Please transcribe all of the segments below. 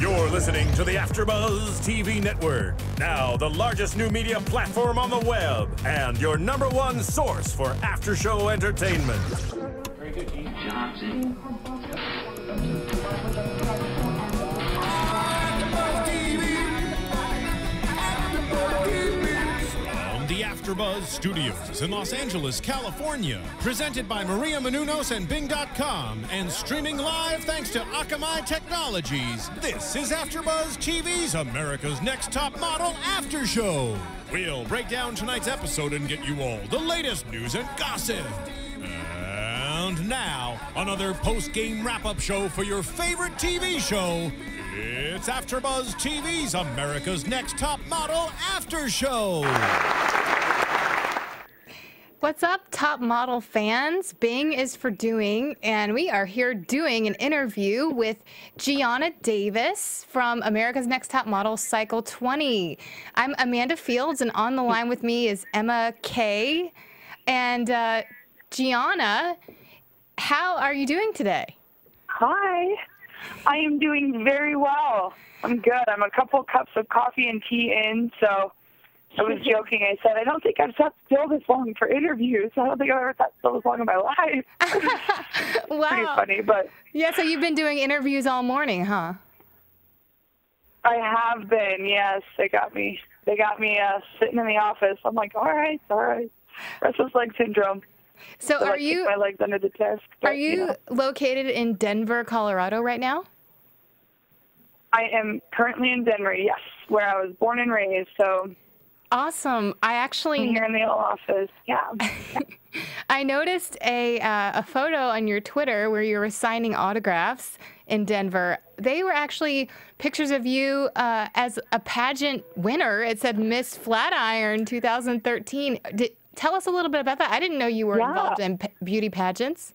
You're listening to the AfterBuzz TV network, now the largest new media platform on the web, and your #1 source for after-show entertainment. Very good, Johnson. The AfterBuzz Studios in Los Angeles, California. Presented by Maria Menounos and Bing.com and streaming live thanks to Akamai Technologies. This is AfterBuzz TV's America's Next Top Model After Show. We'll break down tonight's episode and get you all the latest news and gossip. And now, another post-game wrap-up show for your favorite TV show. It's AfterBuzz TV's America's Next Top Model After Show. What's up, top model fans? Bing is for doing, and we are here doing an interview with Jiana Davis from America's Next Top Model Cycle 20. I'm Amanda Fields, and on the line with me is Emma Kay. And Jiana, how are you doing today? Hi. I am doing very well. I'm good. I'm a couple cups of coffee and tea in, so I was joking. I said, I don't think I've sat still this long for interviews. I don't think I've ever sat still this long in my life. Wow. Pretty funny, but... Yeah, so you've been doing interviews all morning, huh? I have been, yes. They got me sitting in the office. I'm like, all right. Restless leg syndrome. So are you... my legs under the desk. But, are you located in Denver, Colorado right now? I am currently in Denver, yes, where I was born and raised, so... Awesome. I actually... Here in the old office, yeah. I noticed a photo on your Twitter where you were signing autographs in Denver. They were actually pictures of you as a pageant winner. It said Miss Flatiron 2013. Tell us a little bit about that. I didn't know you were involved in beauty pageants.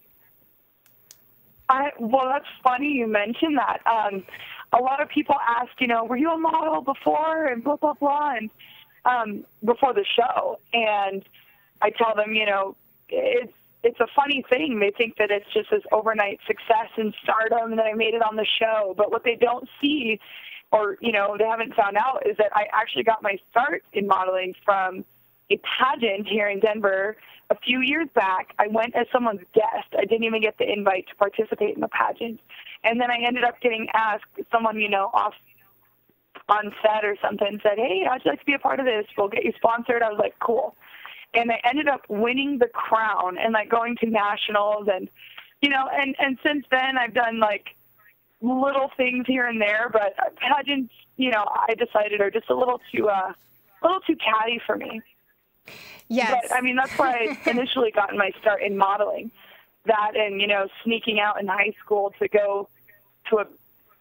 Well, that's funny you mentioned that. A lot of people ask, were you a model before and blah, blah, blah, and before the show. And I tell them, it's a funny thing. They think that it's just this overnight success and stardom and that I made it on the show. But what they don't see or, they haven't found out is that I actually got my start in modeling from a pageant here in Denver a few years back. I went as someone's guest. I didn't even get the invite to participate in the pageant. And then I ended up getting asked, someone, off on set or something said, hey, I'd like to be a part of this. We'll get you sponsored. I was like, cool. And I ended up winning the crown and going to nationals and, and since then I've done little things here and there, but pageants, I decided are just a little too catty for me. Yes. But, that's where I initially got my start in modeling. That and, sneaking out in high school to go to a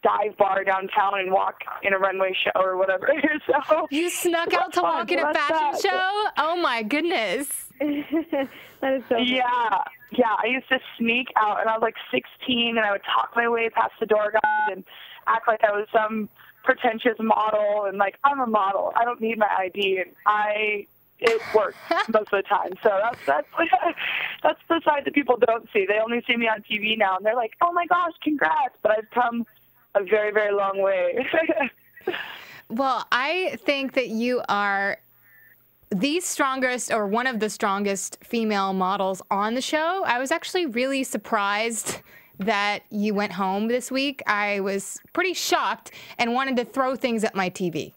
dive bar downtown and walk in a runway show or whatever. So you snuck out to walk in a fashion show? Oh, my goodness. That is so funny. Yeah, I used to sneak out, and I was 16, and I would talk my way past the door guys and act like I was some pretentious model, and I'm a model. I don't need my ID, and it works most of the time. So that's the side that people don't see. They only see me on TV now, and they're like, oh my gosh, congrats. But I've come a very, very long way. Well, I think that you are the strongest or one of the strongest female models on the show. I was actually really surprised that you went home this week. I was pretty shocked and wanted to throw things at my TV.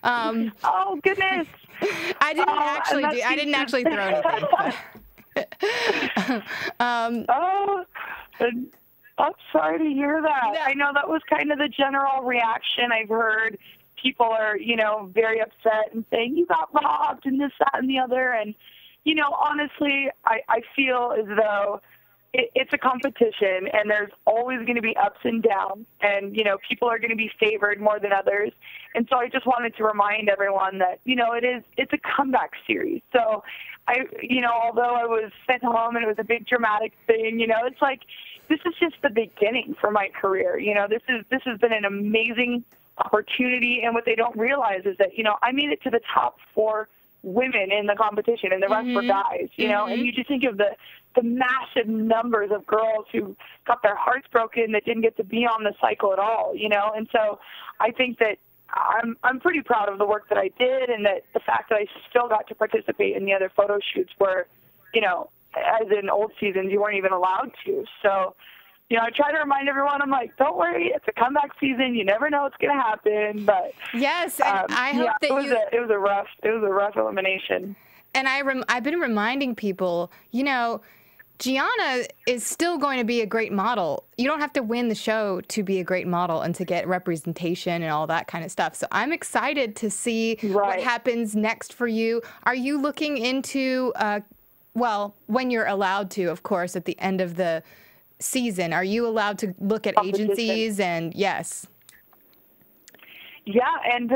Oh, goodness. I didn't actually throw anything. I'm sorry to hear that. No. I know that was kind of the general reaction I've heard. People are, very upset and saying, you got robbed and this, that, and the other. And, honestly, I feel as though it's a competition and there's always going to be ups and downs. And, people are going to be favored more than others. And so I just wanted to remind everyone that, it's a comeback series. So although I was sent home and it was a big dramatic thing, it's this is just the beginning for my career. This has been an amazing opportunity, and what they don't realize is that, I made it to the top 4 women in the competition, and the rest were guys, and you just think of the the massive numbers of girls who got their hearts broken that didn't get to be on the cycle at all, you know? And so I think that I'm pretty proud of the work that I did, and that the fact that I still got to participate in the other photo shoots where, you know, as in old seasons, you weren't even allowed to. So, you know, I try to remind everyone, I'm like, don't worry, it's a comeback season. You never know what's going to happen. But yes, and I hope that it was a rough elimination. And I've been reminding people, you know, Jiana is still going to be a great model. You don't have to win the show to be a great model and to get representation and all that kind of stuff. So I'm excited to see what happens next for you. Are you looking into, well, when you're allowed to, of course, at the end of the season, are you allowed to look at agencies? And yes. Yeah, and,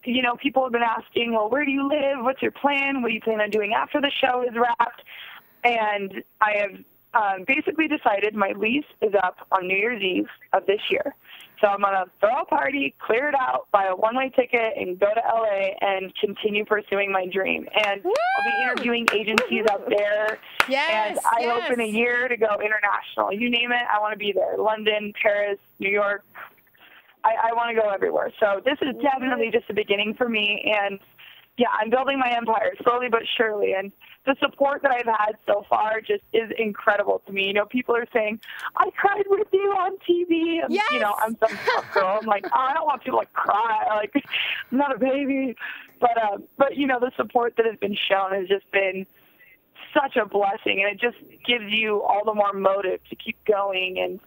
you know, people have been asking, well, where do you live? What's your plan? What do you plan on doing after the show is wrapped? And I have basically decided my lease is up on New Year's Eve of this year. So I'm going to throw a party, clear it out, buy a one-way ticket, and go to L.A. and continue pursuing my dream. And I'll be interviewing agencies out there. Yes, and I hope in a year to go international. You name it, I want to be there. London, Paris, New York. I want to go everywhere. So this is definitely just the beginning for me. And, yeah, I'm building my empire slowly but surely. And the support that I've had so far just is incredible to me. You know, people are saying, I cried with you on TV. And, you know, I'm some tough girl. I'm like, oh, I don't want people to cry. Like, I'm not a baby. But, you know, the support that has been shown has just been such a blessing. And it just gives you all the more motive to keep going and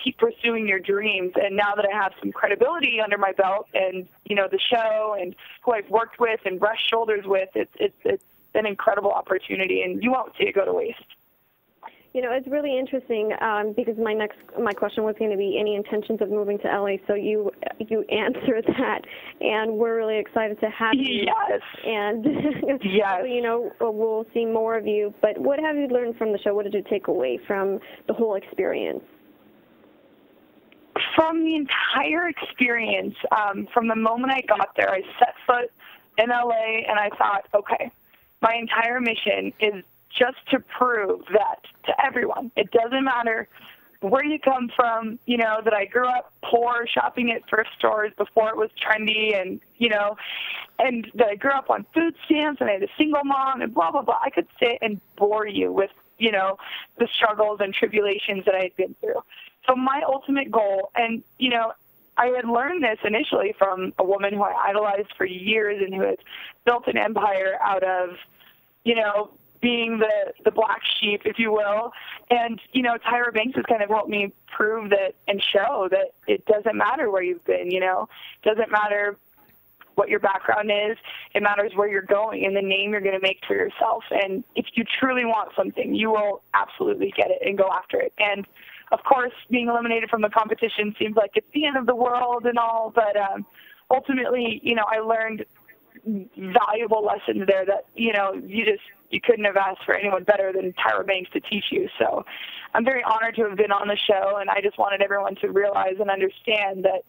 keep pursuing your dreams. And now that I have some credibility under my belt and, you know, the show and who I've worked with and brushed shoulders with, it's an incredible opportunity, and you won't see it go to waste. You know, it's really interesting because my question was going to be any intentions of moving to LA, so you answered that, and we're really excited to have you. Yes. And yes. you know, we'll see more of you. But what have you learned from the show? What did you take away from the whole experience? From the entire experience, from the moment I got there, I set foot in LA, and I thought, okay, my entire mission is just to prove that to everyone. It doesn't matter where you come from, you know, that I grew up poor, shopping at thrift stores before it was trendy, and, you know, and that I grew up on food stamps, and I had a single mom, and blah, blah, blah. I could sit and bore you with, you know, the struggles and tribulations that I had been through. So my ultimate goal, and, you know, I had learned this initially from a woman who I idolized for years and who has built an empire out of, you know, being the black sheep, if you will. And, you know, Tyra Banks has kind of helped me prove that and show that it doesn't matter where you've been, you know. It doesn't matter what your background is. It matters where you're going and the name you're going to make for yourself. And if you truly want something, you will absolutely get it and go after it. And, of course, being eliminated from the competition seems like it's the end of the world and all, but ultimately, you know, I learned valuable lessons there that, you know, you couldn't have asked for anyone better than Tyra Banks to teach you. So I'm very honored to have been on the show, and I just wanted everyone to realize and understand that,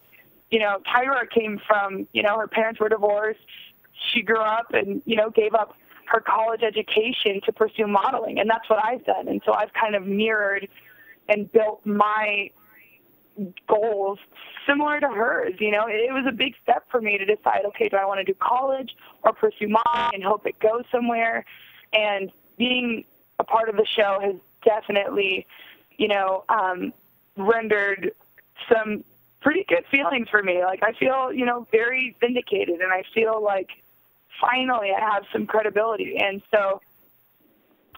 you know, Tyra came from, you know, her parents were divorced. She grew up and, you know, gave up her college education to pursue modeling, and that's what I've done. And so I've kind of mirrored and built my goals similar to hers. You know, it was a big step for me to decide, okay, do I want to do college or pursue modeling and hope it goes somewhere? And being a part of the show has definitely, you know, rendered some pretty good feelings for me. Like, I feel, you know, very vindicated, and I feel like finally I have some credibility. And so,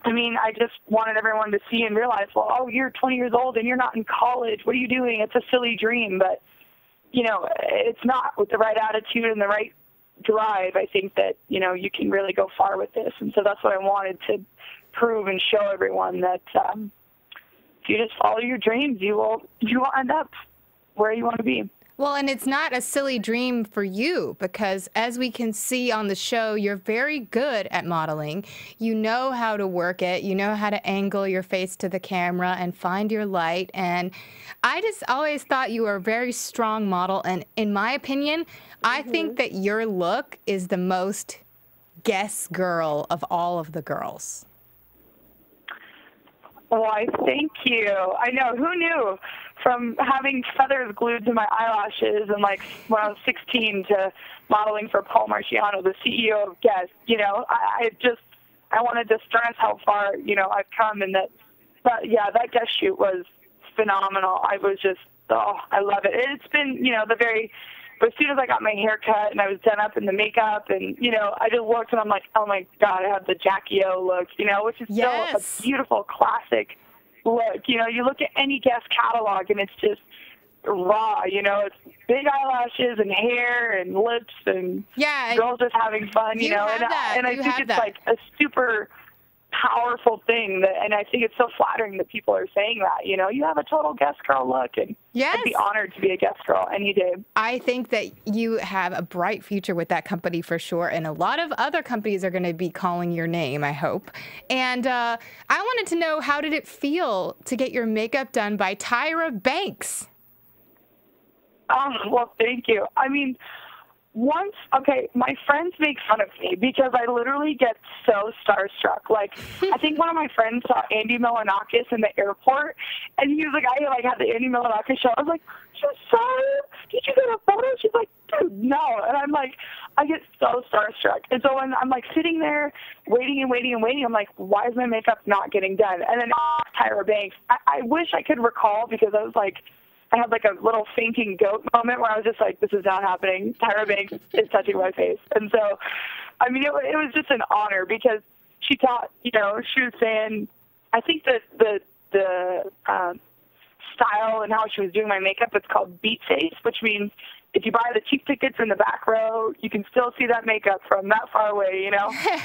I mean, I just wanted everyone to see and realize, well, oh, you're 20 years old and you're not in college. What are you doing? It's a silly dream. But, you know, it's not. With the right attitude and the right drive, I think that, you know, you can really go far with this. And so that's what I wanted to prove and show everyone, that if you just follow your dreams, you will end up where you want to be. Well, and it's not a silly dream for you, because as we can see on the show, you're very good at modeling. You know how to work it. You know how to angle your face to the camera and find your light. And I just always thought you were a very strong model. And in my opinion, I think that your look is the most guess girl of all of the girls. Why, thank you. I know, who knew? From having feathers glued to my eyelashes and like when I was 16 to modeling for Paul Marciano, the CEO of Guess, I wanted to stress how far, I've come, and that that Guess shoot was phenomenal. I was just, I love it. It's been, but as soon as I got my hair cut and I was done up in the makeup and, I just looked and I'm like, oh my God, I have the Jackie O look, which is still a beautiful classic look. You look at any Guess catalog and it's just raw, it's big eyelashes and hair and lips and girls just having fun, and I think it's like a super powerful thing and I think it's so flattering that people are saying that, you have a total Guess girl look, and I'd be honored to be a Guess girl any day. I think that you have a bright future with that company for sure, and a lot of other companies are going to be calling your name, I hope. And I wanted to know, how did it feel to get your makeup done by Tyra Banks? Well, thank you. I mean, my friends make fun of me because I literally get so starstruck. Like, I think one of my friends saw Andy Milonakis in the airport, and he was like, I had the Andy Milonakis show. I was like, you saw her? Did you get a photo? She's like, dude, no. And I'm like, I get so starstruck. And so when I'm like sitting there waiting, I'm like, why is my makeup not getting done? And then Tyra Banks. I wish I could recall, because I was like, I had like a little fainting goat moment where I was just like, this is not happening. Tyra Banks is touching my face. And so, I mean, it was just an honor, because she taught, she was saying, I think that the style and how she was doing my makeup, it's called beat face, which means if you buy the cheap tickets in the back row, you can still see that makeup from that far away,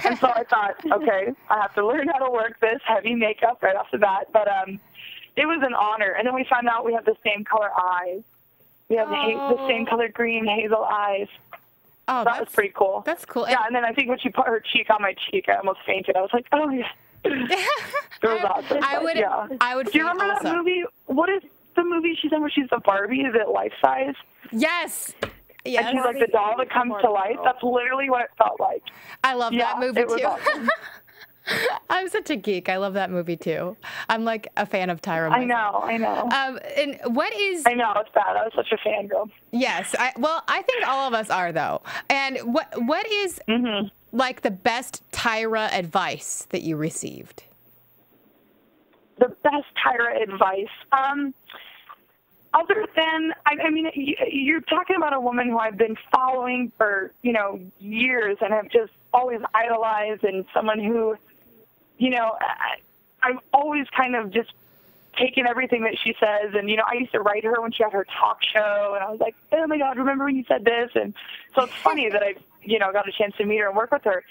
And so I thought, okay, I have to learn how to work this heavy makeup right off the bat. But, it was an honor. And then we found out we have the same color eyes. We have the same color green hazel eyes. Oh, that was pretty cool. That's cool. Yeah, and then I think when she put her cheek on my cheek, I almost fainted. I was like, oh, yeah. It was awesome. I would Do you remember that movie? What is the movie she's in where she's the Barbie? Is it Life Size? Yes. And she's like the doll that comes to life. That's literally what it felt like. I love that movie, it was too. Awesome. I'm such a geek. I love that movie too. I'm like a fan of Tyra. I know. And what is? I know, it's bad. I was such a fangirl. Yes. I think all of us are, though. And what is like the best Tyra advice that you received? The best Tyra advice. Other than, I mean, you're talking about a woman who I've been following for, years and have just always idolized, and someone who, I've always kind of just taken everything that she says. And, I used to write her when she had her talk show, and I was like, oh my God, remember when you said this? And so it's funny that I've, got a chance to meet her and work with her.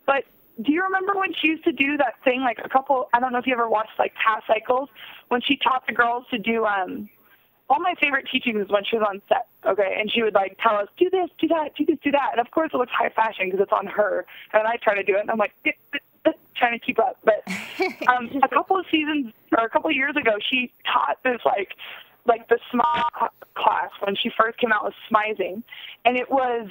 But do you remember when she used to do that thing, like I don't know if you ever watched like past cycles, when she taught the girls to do, all my favorite teachings is when she was on set, okay? And she would, like, tell us, do this, do that, do this, do that. And, of course, it looks high fashion because it's on her. And then I try to do it, and I'm like, trying to keep up. But a couple of years ago, she taught this, like the smile class when she first came out with smizing. And it was,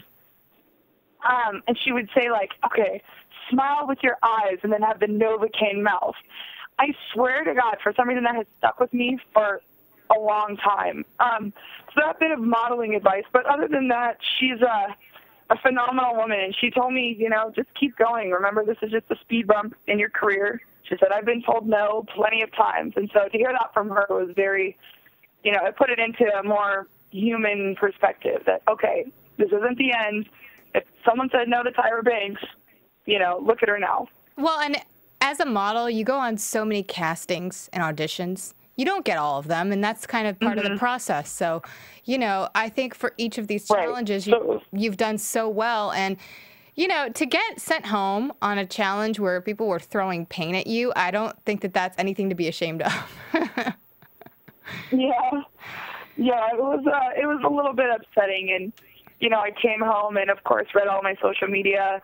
and she would say, like, okay, smile with your eyes and then have the Novocaine mouth. I swear to God, for some reason that has stuck with me for a long time. So that bit of modeling advice, but other than that, she's a phenomenal woman, and she told me, just keep going. Remember, this is just a speed bump in your career. She said, I've been told no plenty of times, and so to hear that from her was very, it put it into a more human perspective that, okay, this isn't the end. If someone said no to Tyra Banks, look at her now. Well, and as a model, you go on so many castings and auditions. You don't get all of them, and that's kind of part of the process. So, I think for each of these challenges, you've done so well. And, to get sent home on a challenge where people were throwing paint at you, I don't think that that's anything to be ashamed of. Yeah, it was a little bit upsetting. And, I came home and, of course, read all my social media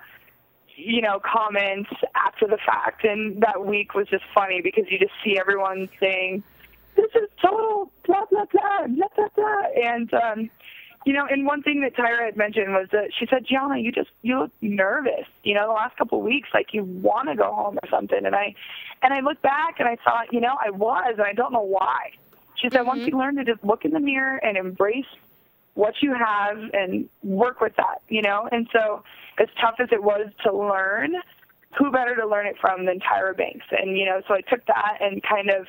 comments after the fact. And that week was just funny because you just see everyone saying, this is total blah, blah, blah, blah, blah, blah. And, You know, and one thing that Tyra had mentioned was that she said, Jiana, you look nervous. You know, the last couple of weeks, like you want to go home or something. And I looked back and I thought, you know, I was, and I don't know why. She said, once you learn to just look in the mirror and embrace what you have and work with that, you know. And so as tough as it was to learn, who better to learn it from than Tyra Banks? And, you know, so I took that and kind of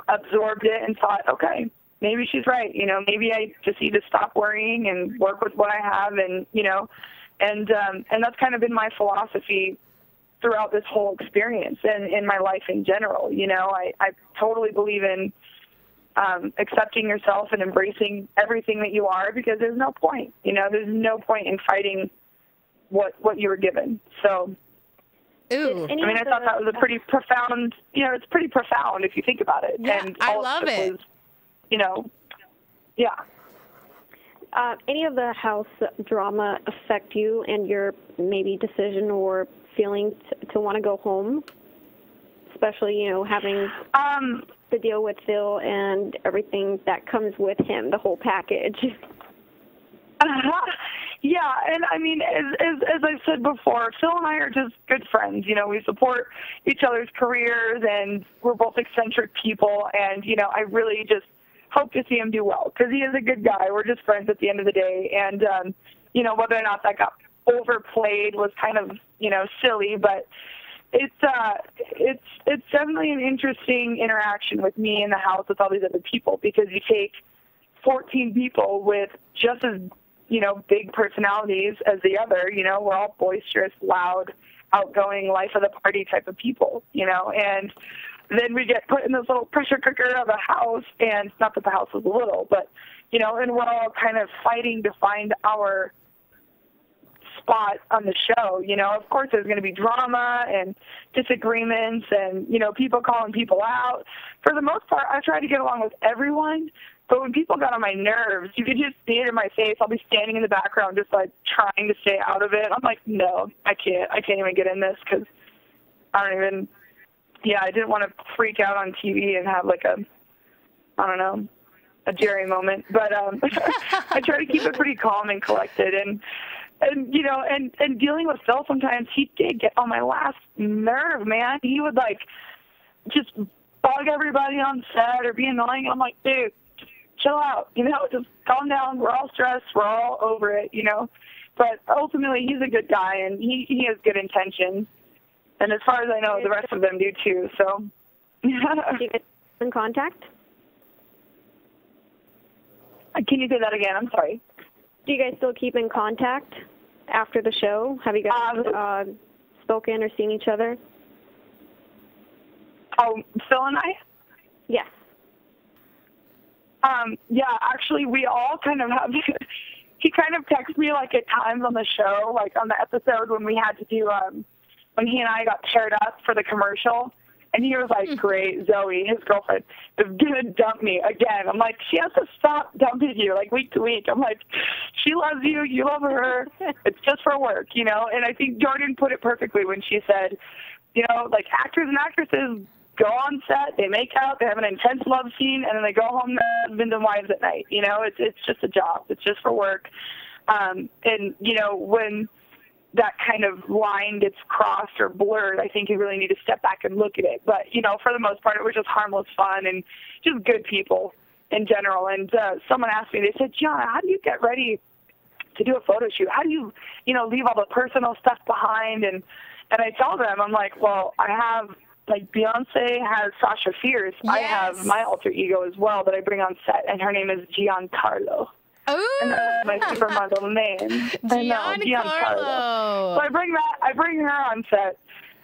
absorbed it and thought, okay, maybe she's right. You know, maybe I just need to stop worrying and work with what I have, and, you know, and that's kind of been my philosophy throughout this whole experience and in my life in general. You know, I totally believe in accepting yourself and embracing everything that you are, because there's no point, you know, there's no point in fighting what you were given. So, Ooh. I mean, I thought that was a pretty profound, you know, it's pretty profound if you think about it. Yeah, and I love it. Was, you know, yeah. Any of the house drama affect you and your maybe decision or feeling to want to go home? Especially, you know, having to deal with Phil and everything that comes with him, the whole package. Yeah, and I mean, as I said before, Phil and I are just good friends. You know, we support each other's careers, and we're both eccentric people. And, you know, I really just hope to see him do well, because he is a good guy. We're just friends at the end of the day. And, you know, whether or not that got overplayed was kind of, you know, silly, but it's definitely an interesting interaction with me in the house with all these other people, because you take 14 people with just as, you know, big personalities as the other. You know, we're all boisterous, loud, outgoing, life of the party type of people, you know, and then we get put in this little pressure cooker of a house, and not that the house was little, but, you know, and we're all kind of fighting to find our spot on the show. You know, of course there's going to be drama and disagreements and, you know, people calling people out. For the most part, I try to get along with everyone, but when people got on my nerves, you could just see it in my face. I'll be standing in the background just, like, trying to stay out of it. I'm like, no, I can't even get in this, because I didn't want to freak out on TV and have, like, a Jerry moment. But I try to keep it pretty calm and collected. And you know, and dealing with Phil, sometimes he did get on my last nerve, man. He would, like, just bug everybody on set or be annoying. I'm like, dude, just chill out, you know, just calm down. We're all stressed. We're all over it, you know. But ultimately, he's a good guy, and he has good intentions. And as far as I know, the rest of them do too. So, do you get in contact? Can you say that again? I'm sorry. Do you guys still keep in contact after the show? Have you guys spoken or seen each other? Oh, Phil and I? Yes. Yeah, actually, we all kind of have. He kind of texts me, like, at times on the show, like on the episode when we had to do when he and I got paired up for the commercial, and he was like, great, Zoe, his girlfriend, is going to dump me again. I'm like, she has to stop dumping you, like, week to week. I'm like, she loves you, you love her, it's just for work, you know? And I think Jordan put it perfectly when she said, you know, like, actors and actresses go on set, they make out, they have an intense love scene, and then they go home to husbands and wives at night. You know, it's just a job. It's just for work. And, you know, when that kind of line gets crossed or blurred, I think you really need to step back and look at it. But, you know, for the most part, it was just harmless fun and just good people in general. And someone asked me, they said, Jiana, how do you get ready to do a photo shoot? How do you, you know, leave all the personal stuff behind? And I tell them, I'm like, well, I have, like, Beyonce has Sasha Fierce. Yes. I have my alter ego as well that I bring on set, and her name is Giancarlo. Ooh. And that's my supermodel name. Giancarlo. So I bring her on set.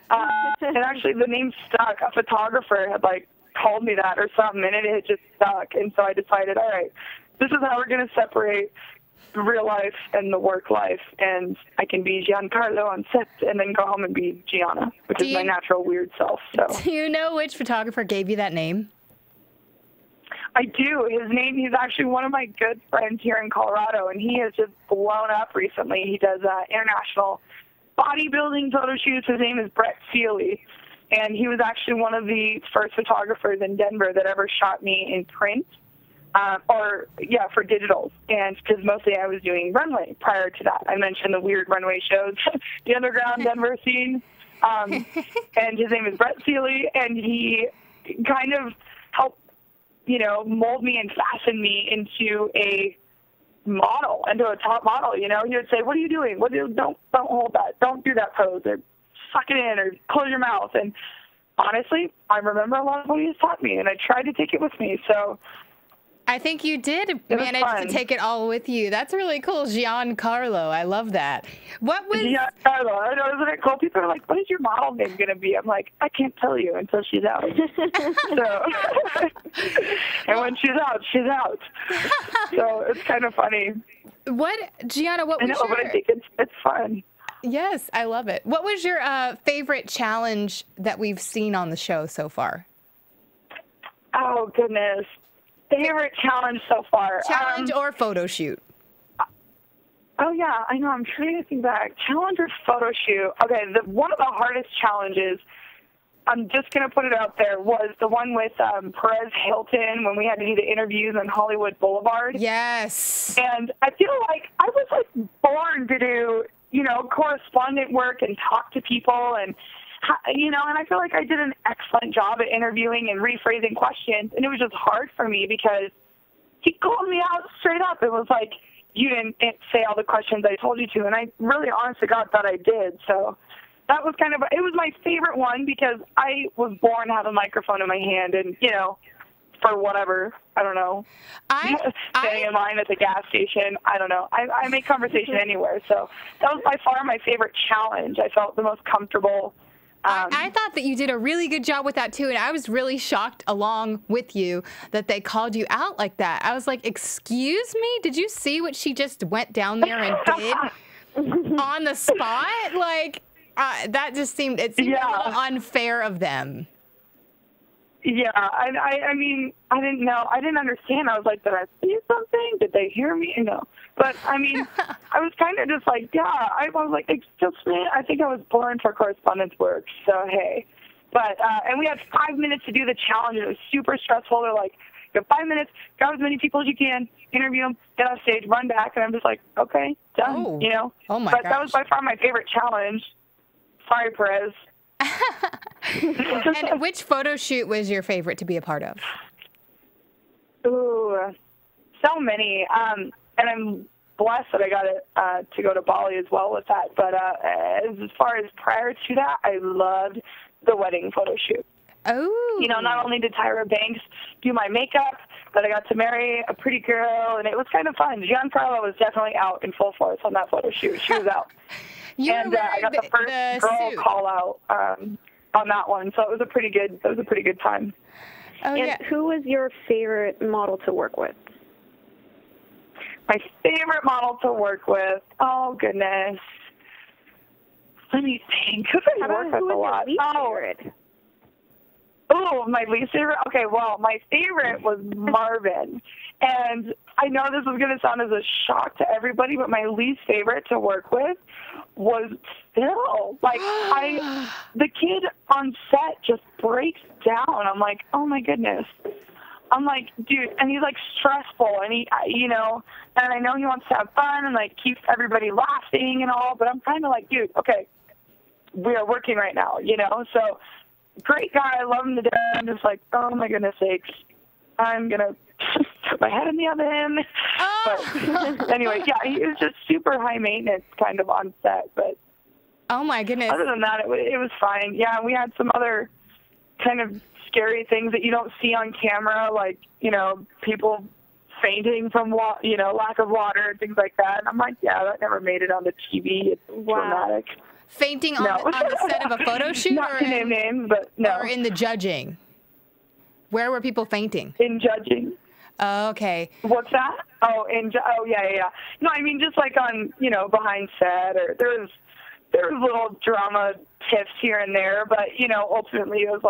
And actually the name stuck. A photographer had, like, called me that or something, and it had just stuck. And so I decided, all right, this is how we're going to separate the real life and the work life, and I can be Giancarlo on set and then go home and be Jiana, which is my natural weird self. So. Do you know which photographer gave you that name? I do. His name, he's actually one of my good friends here in Colorado, and he has just blown up recently. He does international bodybuilding photo shoots. His name is Brett Seeley, and he was actually one of the first photographers in Denver that ever shot me in print. for digitals, and because mostly I was doing runway prior to that. I mentioned the weird runway shows, the underground Denver scene, and his name is Brett Seeley, and he kind of helped, mold me and fasten me into a model, into a top model. He would say, "What are you doing? Don't hold that. Don't do that pose, or suck it in, or close your mouth." And honestly, I remember a lot of what he has taught me, and I tried to take it with me. So I think you did manage to take it all with you. That's really cool. Giancarlo. I love that. What was... Giancarlo. I know, isn't it cool? People are like, what is your model name going to be? I'm like, I can't tell you until she's out. And when she's out, she's out. So it's kind of funny. Gianna, what was your... but I think it's fun. Yes, I love it. What was your favorite challenge that we've seen on the show so far? Oh, goodness. Favorite challenge so far. Challenge or photo shoot? Oh, yeah, I know. I'm trying to think back. Challenge or photo shoot? Okay, one of the hardest challenges, I'm just going to put it out there, was the one with Perez Hilton when we had to do the interviews on Hollywood Boulevard. Yes. And I feel like I was born to do, correspondent work and talk to people, and and I feel like I did an excellent job at interviewing and rephrasing questions, and it was just hard for me because he called me out straight up. It was like, you didn't say all the questions I told you to, and I really, honest to God, thought I did. So that was it was my favorite one because I was born to have a microphone in my hand and, for whatever, I don't know, standing in line at the gas station, I don't know. I make conversation anywhere, so that was by far my favorite challenge. I felt the most comfortable. I thought that you did a really good job with that, too, and I was really shocked along with you that they called you out like that. I was like, excuse me? Did you see what she just went down there and did on the spot? That just seemed a little unfair of them. Yeah, I mean, I didn't know. I didn't understand. I was like, did I see something? Did they hear me? No. But, I mean, I was kind of just like, I was like, excuse me, I think I was born for correspondence work, so hey. But, and we had 5 minutes to do the challenge. It was super stressful. They're like, you have 5 minutes, grab as many people as you can, interview them, get off stage, run back. And I'm just like, okay, done, Oh, my But gosh. that was by far my favorite challenge. Sorry, Perez. And which photo shoot was your favorite to be a part of? Ooh, so many. And I'm blessed that I got to go to Bali as well with that. But as far as prior to that, I loved the wedding photo shoot. Oh. Not only did Tyra Banks do my makeup, but I got to marry a pretty girl, and it was kind of fun. Giancarlo was definitely out in full force on that photo shoot. She was out. I got the first girl suit. call out on that one, so it was a pretty good time. Oh, And who was your favorite model to work with? My favorite model to work with? Oh, goodness. Let me think. Who did I work with a lot? Oh, my least favorite? Okay, well, my favorite was Marvin. And I know this is going to sound as a shock to everybody, but my least favorite to work with was Phil. The kid on set just breaks down. I'm like, oh, my goodness. I'm like, dude, and he's, stressful, and he, and I know he wants to have fun and, keeps everybody laughing and all, but I'm kind of like, dude, okay, we are working right now, so great guy. I love him to death. I'm just like, oh, my goodness sakes. I'm going to put my head in the oven. Oh. But anyway, yeah, he was just super high maintenance kind of on set. But oh, my goodness. Other than that, it was fine. Yeah, we had some other kind of scary things that you don't see on camera, people fainting from, lack of water and things like that. And I'm like, yeah, that never made it on the TV. It's dramatic. Fainting on the set of a photo shoot? Not to name names, but no. Or in the judging? Where were people fainting? In judging. Oh, okay. What's that? Oh, yeah. No, I mean, just on, behind set, or there was little drama tips here and there, but, ultimately it was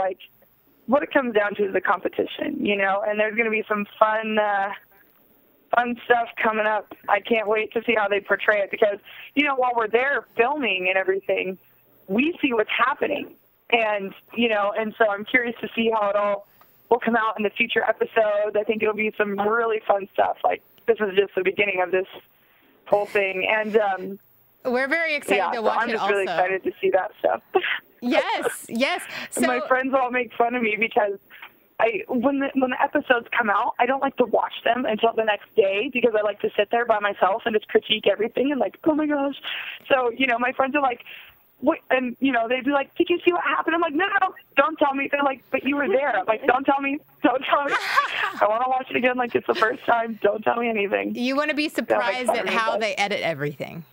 what it comes down to is the competition, and there's going to be some fun stuff coming up. I can't wait to see how they portray it because, while we're there filming and everything, we see what's happening. And, and so I'm curious to see how it all will come out in the future episodes. I think it'll be some really fun stuff. Like, this is just the beginning of this whole thing. And we're very excited to watch I'm it just also. really excited to see that stuff. Yes, yes. So my friends all make fun of me because when the episodes come out, I don't like to watch them until the next day because I like to sit there by myself and just critique everything and like, oh my gosh. So, my friends are like, what? And, they'd be like, did you see what happened? I'm like, no, don't tell me. They're like, but you were there. I'm like, don't tell me. Don't tell me. I want to watch it again like it's the first time. Don't tell me anything. You want to be surprised at how they edit everything.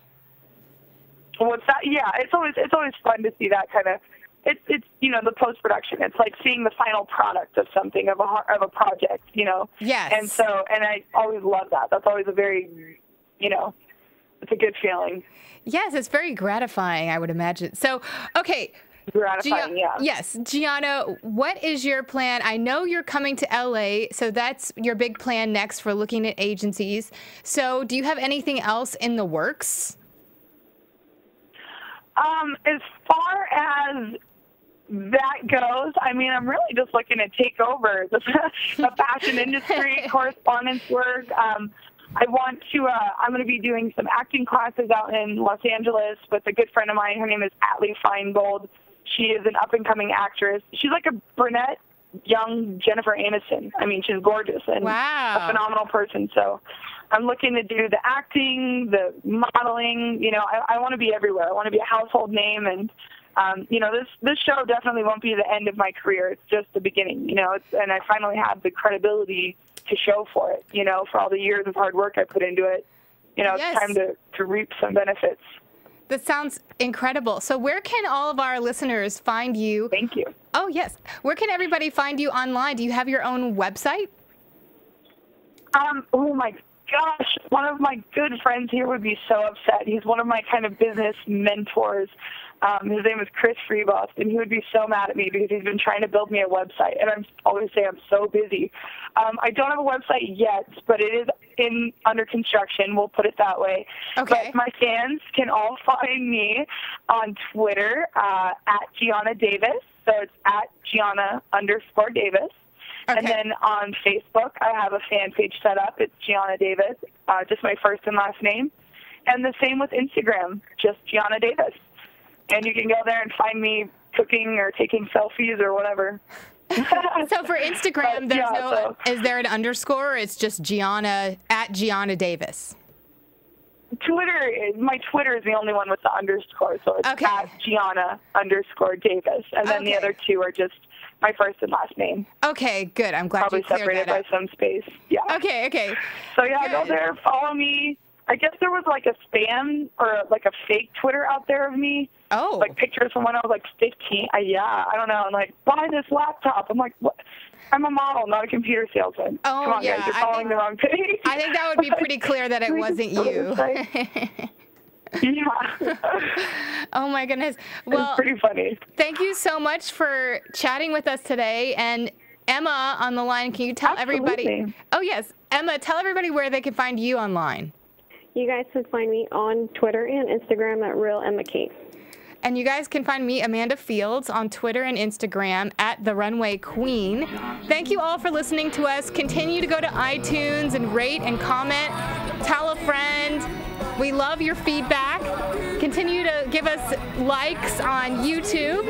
What's that? Yeah, it's always fun to see that kind of. It's the post production. It's like seeing the final product of something of a project. Yes. And I always love that. That's always a very, it's a good feeling. Yes, it's very gratifying, I would imagine. So, okay. Gratifying, yeah. Yes, Jiana, what is your plan? I know you're coming to LA, so that's your big plan next for looking at agencies. So, do you have anything else in the works? As far as that goes, I mean, I'm really just looking to take over the fashion industry, correspondence work. I want to, I'm going to be doing some acting classes out in Los Angeles with a good friend of mine. Her name is Atlee Feingold. She is an up-and-coming actress. She's like a brunette, young Jennifer Aniston. I mean, she's gorgeous and a phenomenal person. So I'm looking to do the acting, the modeling. I want to be everywhere. I want to be a household name. And, this show definitely won't be the end of my career. It's just the beginning, and I finally have the credibility to show for it, for all the years of hard work I put into it. Yes. It's time to reap some benefits. That sounds incredible. So where can all of our listeners find you? Thank you. Oh, yes. Where can everybody find you online? Do you have your own website? Oh, my gosh. One of my good friends here would be so upset. He's one of my kind of business mentors. His name is Chris Freebost, and he would be so mad at me because he's been trying to build me a website, and I'm always say I'm so busy. I don't have a website yet, but it is under construction. We'll put it that way. Okay. But my fans can all find me on Twitter at Jiana Davis, so it's at Jiana_Davis. Okay. And then on Facebook, I have a fan page set up. It's Jiana Davis, just my first and last name. And the same with Instagram, just Jiana Davis. And you can go there and find me cooking or taking selfies or whatever. So for Instagram, is there an underscore, or it's just Jiana at Jiana Davis? My Twitter is the only one with the underscore, so it's at Jiana_Davis. And then the other two are just my first and last name. Okay, good. I'm glad you cleared that up. Probably separated by some space. Yeah. Okay. So yeah, go there, follow me. I guess there was like a spam or like a fake Twitter out there of me. Oh. Like pictures from when I was like 15. I don't know. I'm like, buy this laptop. I'm like, what? I'm a model, not a computer salesman. Oh, come on, guys, you're following the wrong page. I think that would be pretty clear that it wasn't you. Yeah. Oh my goodness. Well, it's pretty funny. Thank you so much for chatting with us today. And Emma on the line, can you tell everybody? Oh yes, Emma, tell everybody where they can find you online. You guys can find me on Twitter and Instagram at RealEmmaKate. And you guys can find me, Amanda Fields, on Twitter and Instagram at The Runway Queen. Thank you all for listening to us. Continue to go to iTunes and rate and comment. Tell a friend. We love your feedback. Continue to give us likes on YouTube.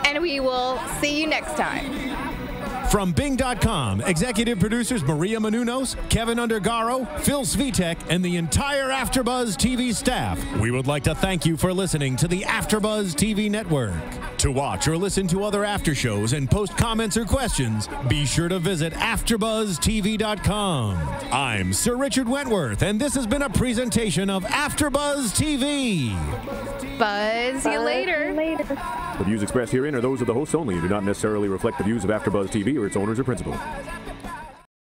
And we will see you next time. From Bing.com, executive producers Maria Menounos, Kevin Undergaro, Phil Svitek, and the entire AfterBuzz TV staff, we would like to thank you for listening to the AfterBuzz TV network. To watch or listen to other after shows and post comments or questions, be sure to visit AfterBuzzTV.com. I'm Sir Richard Wentworth, and this has been a presentation of AfterBuzz TV. Buzz you later. The views expressed herein are those of the hosts only and do not necessarily reflect the views of AfterBuzz TV or its owners or principals.